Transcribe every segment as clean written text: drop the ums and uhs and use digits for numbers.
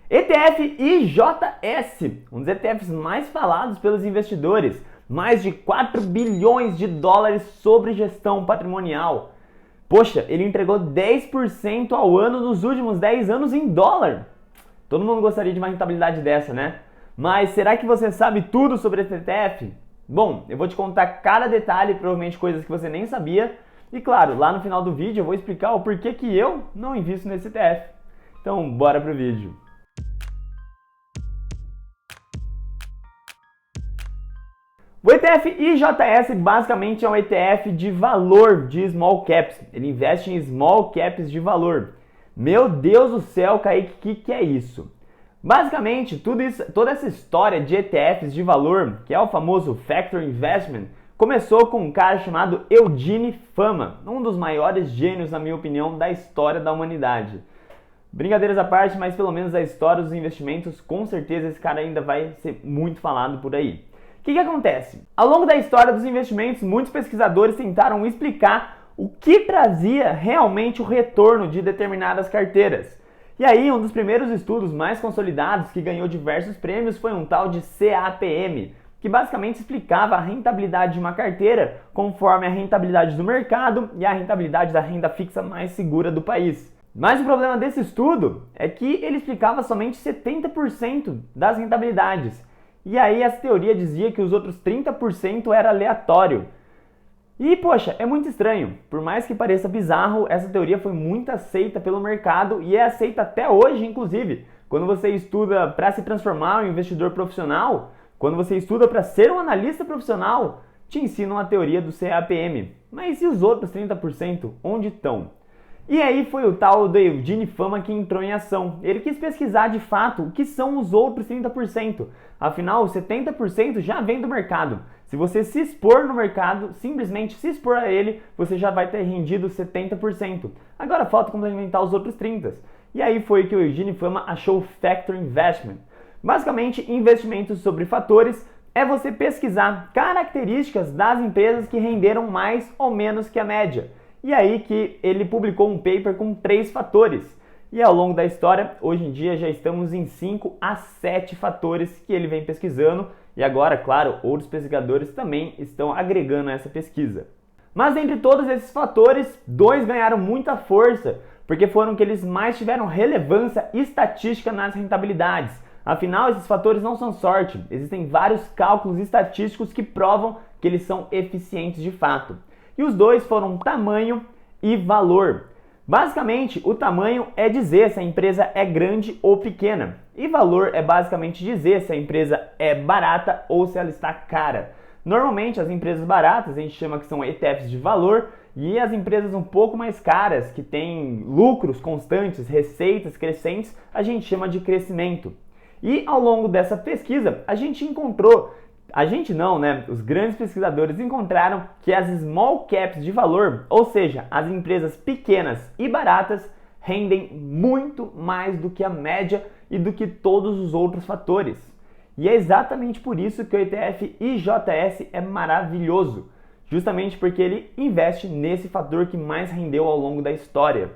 ETF IJS, um dos ETFs mais falados pelos investidores, mais de 4 bilhões de dólares sobre gestão patrimonial. Poxa, ele entregou 10% ao ano nos últimos 10 anos em dólar. Todo mundo gostaria de uma rentabilidade dessa, né? Mas será que você sabe tudo sobre esse ETF? Bom, eu vou te contar cada detalhe, provavelmente coisas que você nem sabia. E claro, lá no final do vídeo eu vou explicar o porquê que eu não invisto nesse ETF. Então, bora pro vídeo. O ETF IJS basicamente é um ETF de valor de small caps. Ele investe em small caps de valor. Meu Deus do céu, Kaique, que é isso? Basicamente, toda essa história de ETFs de valor, que é o famoso Factor Investment, começou com um cara chamado Eugene Fama, um dos maiores gênios, na minha opinião, da história da humanidade. Brincadeiras à parte, mas pelo menos a história dos investimentos, com certeza esse cara ainda vai ser muito falado por aí. O que acontece? Ao longo da história dos investimentos, muitos pesquisadores tentaram explicar o que trazia realmente o retorno de determinadas carteiras. E aí, um dos primeiros estudos mais consolidados que ganhou diversos prêmios foi um tal de CAPM, que basicamente explicava a rentabilidade de uma carteira conforme a rentabilidade do mercado e a rentabilidade da renda fixa mais segura do país. Mas o problema desse estudo é que ele explicava somente 70% das rentabilidades. E aí essa teoria dizia que os outros 30% era aleatório. E, poxa, é muito estranho. Por mais que pareça bizarro, essa teoria foi muito aceita pelo mercado e é aceita até hoje, inclusive. Quando você estuda para se transformar em um investidor profissional, quando você estuda para ser um analista profissional, te ensinam a teoria do CAPM. Mas e os outros 30%? Onde estão? E aí foi o tal do Eugene Fama que entrou em ação. Ele quis pesquisar de fato o que são os outros 30%. Afinal, os 70% já vem do mercado. Se você se expor no mercado, simplesmente se expor a ele, você já vai ter rendido 70%. Agora falta complementar os outros 30%. E aí foi que o Eugene Fama achou o Factor Investment. Basicamente, investimentos sobre fatores é você pesquisar características das empresas que renderam mais ou menos que a média. E aí que ele publicou um paper com 3 fatores. E ao longo da história, hoje em dia já estamos em 5 a 7 fatores que ele vem pesquisando. E agora, claro, outros pesquisadores também estão agregando a essa pesquisa. Mas entre todos esses fatores, 2 ganharam muita força, porque foram que eles mais tiveram relevância estatística nas rentabilidades. Afinal, esses fatores não são sorte, existem vários cálculos estatísticos que provam que eles são eficientes de fato. E os 2 foram tamanho e valor. Basicamente, o tamanho é dizer se a empresa é grande ou pequena. E valor é basicamente dizer se a empresa é barata ou se ela está cara. Normalmente, as empresas baratas a gente chama que são ETFs de valor, e as empresas um pouco mais caras, que têm lucros constantes, receitas crescentes, a gente chama de crescimento. E ao longo dessa pesquisa, a gente encontrou... A gente não, né? Os grandes pesquisadores encontraram que as small caps de valor, ou seja, as empresas pequenas e baratas, rendem muito mais do que a média e do que todos os outros fatores. E é exatamente por isso que o ETF IJS é maravilhoso, justamente porque ele investe nesse fator que mais rendeu ao longo da história.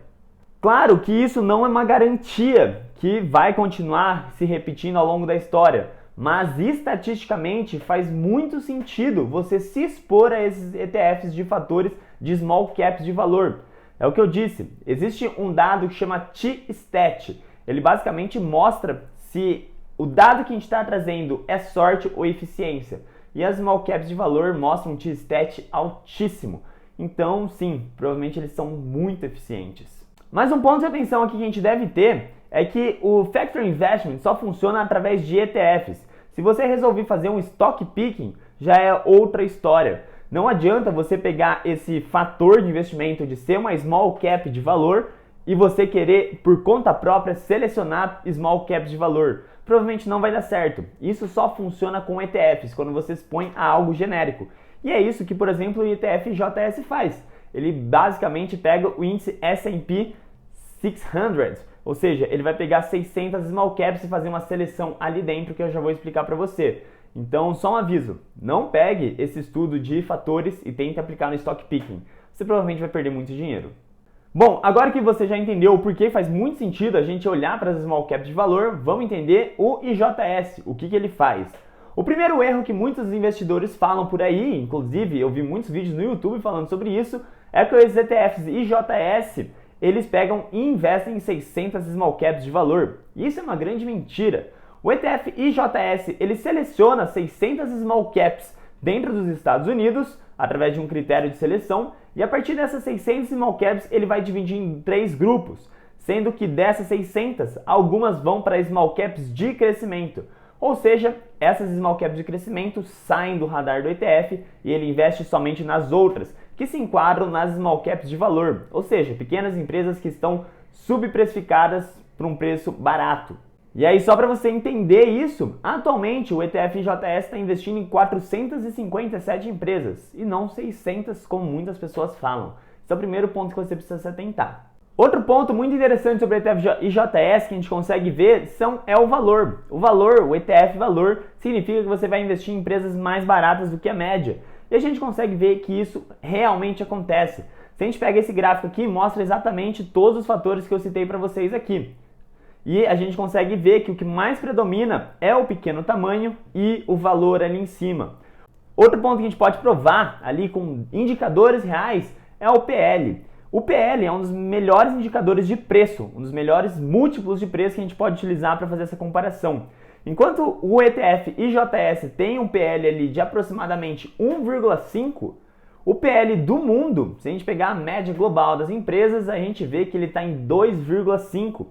Claro que isso não é uma garantia que vai continuar se repetindo ao longo da história, mas estatisticamente faz muito sentido você se expor a esses ETFs de fatores de small caps de valor. É o que eu disse, existe um dado que chama T-Stat. Ele basicamente mostra se o dado que a gente está trazendo é sorte ou eficiência. E as small caps de valor mostram um T-Stat altíssimo. Então, sim, provavelmente eles são muito eficientes. Mas um ponto de atenção aqui que a gente deve ter é que o Factor Investment só funciona através de ETFs. Se você resolver fazer um stock picking, já é outra história. Não adianta você pegar esse fator de investimento de ser uma small cap de valor e você querer, por conta própria, selecionar small caps de valor. Provavelmente não vai dar certo. Isso só funciona com ETFs, quando você expõe a algo genérico. E é isso que, por exemplo, o ETF JS faz. Ele basicamente pega o índice S&P 600, ou seja, ele vai pegar 600 small caps e fazer uma seleção ali dentro que eu já vou explicar para você. Então, só um aviso, não pegue esse estudo de fatores e tente aplicar no stock picking. Você provavelmente vai perder muito dinheiro. Bom, agora que você já entendeu o porquê faz muito sentido a gente olhar para as small caps de valor, vamos entender o IJS, o que ele faz. O primeiro erro que muitos investidores falam por aí, inclusive eu vi muitos vídeos no YouTube falando sobre isso, é que os ETFs IJS, eles pegam e investem em 600 small caps de valor. Isso é uma grande mentira. O ETF IJS, ele seleciona 600 small caps dentro dos Estados Unidos, através de um critério de seleção, e a partir dessas 600 small caps, ele vai dividir em 3 grupos, sendo que dessas 600, algumas vão para small caps de crescimento. Ou seja, essas small caps de crescimento saem do radar do ETF e ele investe somente nas outras, que se enquadram nas small caps de valor, ou seja, pequenas empresas que estão subprecificadas por um preço barato. E aí, só para você entender isso, atualmente o ETF IJS está investindo em 457 empresas e não 600, como muitas pessoas falam. Esse é o primeiro ponto que você precisa se atentar. Outro ponto muito interessante sobre o ETF IJS que a gente consegue ver é o valor. O valor, o ETF valor, significa que você vai investir em empresas mais baratas do que a média. E a gente consegue ver que isso realmente acontece. Se a gente pega esse gráfico aqui, mostra exatamente todos os fatores que eu citei para vocês aqui. E a gente consegue ver que o que mais predomina é o pequeno tamanho e o valor ali em cima. Outro ponto que a gente pode provar ali com indicadores reais é o PL. O PL é um dos melhores indicadores de preço, um dos melhores múltiplos de preço que a gente pode utilizar para fazer essa comparação. Enquanto o ETF IJS tem um PL ali de aproximadamente 1,5, o PL do mundo, se a gente pegar a média global das empresas, a gente vê que ele está em 2,5.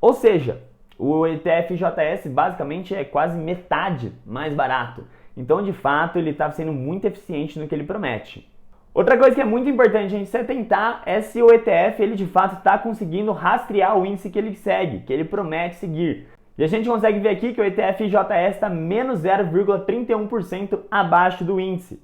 Ou seja, o ETF IJS basicamente é quase metade mais barato. Então, de fato, ele está sendo muito eficiente no que ele promete. Outra coisa que é muito importante a gente se atentar é se o ETF ele de fato está conseguindo rastrear o índice que ele segue, que ele promete seguir. E a gente consegue ver aqui que o ETF IJS está menos 0,31% abaixo do índice.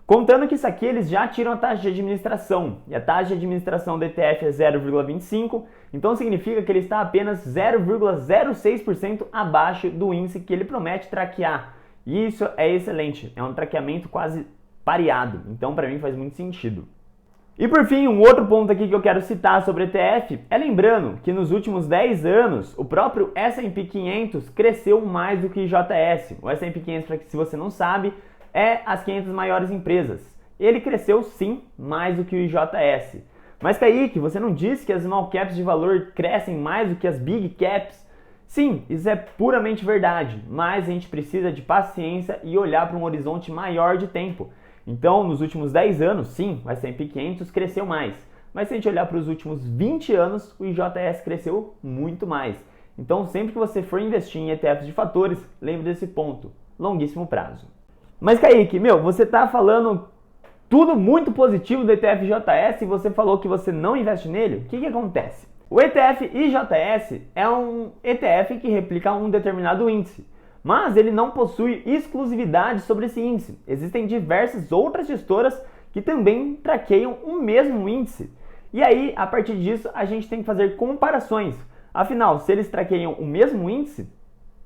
Contando que isso aqui eles já tiram a taxa de administração, e a taxa de administração do ETF é 0,25, então significa que ele está apenas 0,06% abaixo do índice que ele promete traquear. E isso é excelente, é um traqueamento quase pareado, então para mim faz muito sentido. E por fim, um outro ponto aqui que eu quero citar sobre o ETF é lembrando que nos últimos 10 anos o próprio S&P 500 cresceu mais do que o IJS. O S&P 500, para que se você não sabe, é as 500 maiores empresas. Ele cresceu sim mais do que o IJS. Mas Kaique, você não disse que as small caps de valor crescem mais do que as big caps? Sim, isso é puramente verdade, mas a gente precisa de paciência e olhar para um horizonte maior de tempo. Então, nos últimos 10 anos, sim, o S&P 500 cresceu mais. Mas se a gente olhar para os últimos 20 anos, o IJS cresceu muito mais. Então, sempre que você for investir em ETFs de fatores, lembre desse ponto, longuíssimo prazo. Mas Kaique, você tá falando tudo muito positivo do ETF IJS e você falou que você não investe nele? O que acontece? O ETF IJS é um ETF que replica um determinado índice, mas ele não possui exclusividade sobre esse índice. Existem diversas outras gestoras que também traqueiam o mesmo índice. E aí, a partir disso, a gente tem que fazer comparações. Afinal, se eles traqueiam o mesmo índice,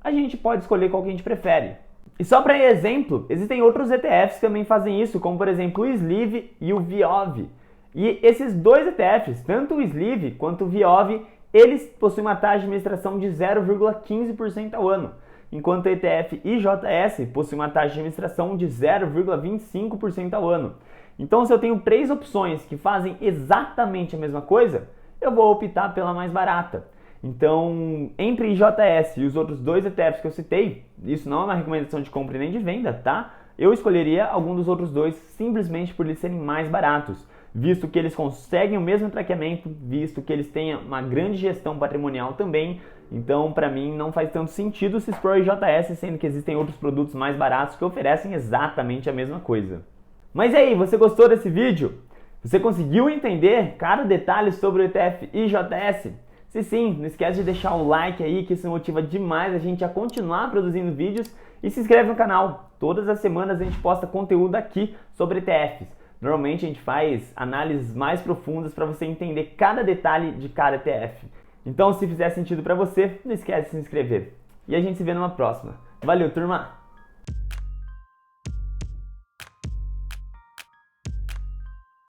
a gente pode escolher qual que a gente prefere. E só para exemplo, existem outros ETFs que também fazem isso, como por exemplo o Sleeve e o VIOV. E esses dois ETFs, tanto o Sleeve quanto o VIOV, eles possuem uma taxa de administração de 0,15% ao ano, enquanto o ETF IJS possui uma taxa de administração de 0,25% ao ano. Então, se eu tenho 3 opções que fazem exatamente a mesma coisa, eu vou optar pela mais barata. Então, entre IJS e os outros 2 ETFs que eu citei, isso não é uma recomendação de compra nem de venda, tá? Eu escolheria algum dos outros 2 simplesmente por eles serem mais baratos, visto que eles conseguem o mesmo traqueamento, visto que eles têm uma grande gestão patrimonial também. Então, para mim, não faz tanto sentido se expor IJS, sendo que existem outros produtos mais baratos que oferecem exatamente a mesma coisa. Mas e aí, você gostou desse vídeo? Você conseguiu entender cada detalhe sobre o ETF IJS? Se sim, não esquece de deixar o like aí, que isso motiva demais a gente a continuar produzindo vídeos, e se inscreve no canal. Todas as semanas a gente posta conteúdo aqui sobre ETFs. Normalmente a gente faz análises mais profundas para você entender cada detalhe de cada ETF. Então, se fizer sentido para você, não esquece de se inscrever. E a gente se vê numa próxima. Valeu, turma!